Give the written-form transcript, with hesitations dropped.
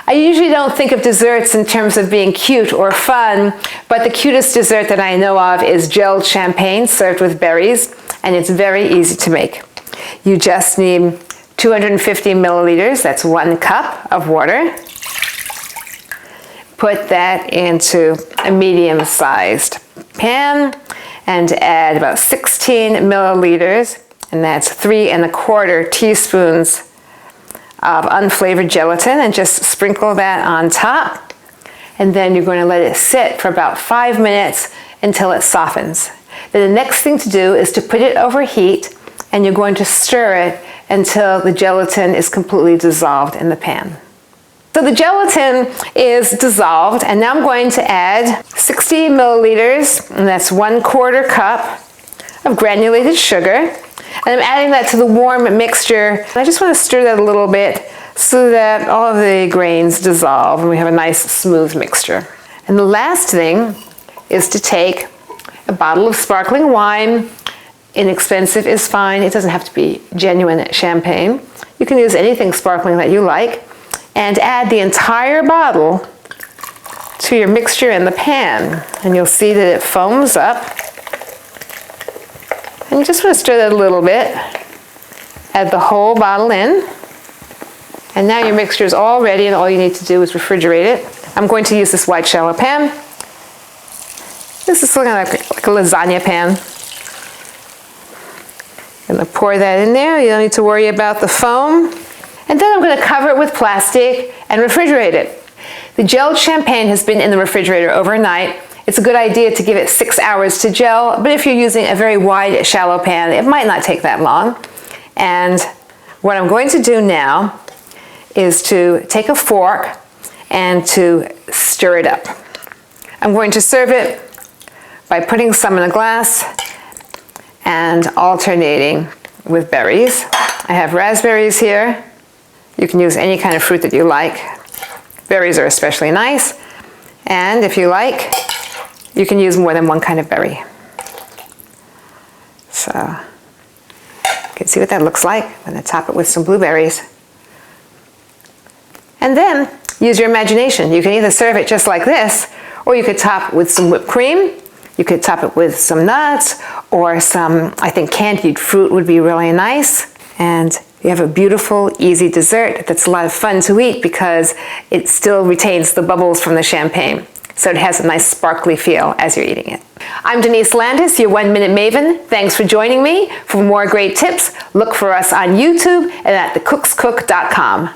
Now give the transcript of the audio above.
I usually don't think of desserts in terms of being cute or fun, but the cutest dessert that I know of is gelled champagne served with berries, and it's very easy to make. You just need 250 milliliters, that's 1 cup of water. Put that into a medium-sized pan and add about 16 milliliters, and that's 3¼ teaspoons of unflavored gelatin, and just sprinkle that on top. And then you're going to let it sit for about 5 minutes until it softens. Then the next thing to do is to put it over heat, and you're going to stir it until the gelatin is completely dissolved in the pan. So the gelatin is dissolved, and now I'm going to add 60 milliliters, and that's 1/4 cup of granulated sugar. And I'm adding that to the warm mixture. I just want to stir that a little bit so that all of the grains dissolve and we have a nice smooth mixture. And the last thing is to take a bottle of sparkling wine. Inexpensive is fine. It doesn't have to be genuine champagne. You can use anything sparkling that you like, and add the entire bottle to your mixture in the pan. And you'll see that it foams up. And you just want to stir that a little bit. Add the whole bottle in. And now your mixture is all ready, and all you need to do is refrigerate it. I'm going to use this white shallow pan. This is looking like a lasagna pan. I'm going to pour that in there. You don't need to worry about the foam. And then I'm going to cover it with plastic and refrigerate it. The gelled champagne has been in the refrigerator overnight. It's a good idea to give it 6 hours to gel, but if you're using a very wide, shallow pan, it might not take that long. And what I'm going to do now is to take a fork and to stir it up. I'm going to serve it by putting some in a glass and alternating with berries. I have raspberries here. You can use any kind of fruit that you like. Berries are especially nice. And if you like, you can use more than one kind of berry. So, you can see what that looks like. I'm going to top it with some blueberries. And then, use your imagination. You can either serve it just like this, or you could top with some whipped cream. You could top it with some nuts, or some, I think candied fruit would be really nice. And you have a beautiful, easy dessert that's a lot of fun to eat because it still retains the bubbles from the champagne. So it has a nice sparkly feel as you're eating it. I'm Denise Landis, your 1-Minute Maven. Thanks for joining me. For more great tips, look for us on YouTube and at thecookscook.com.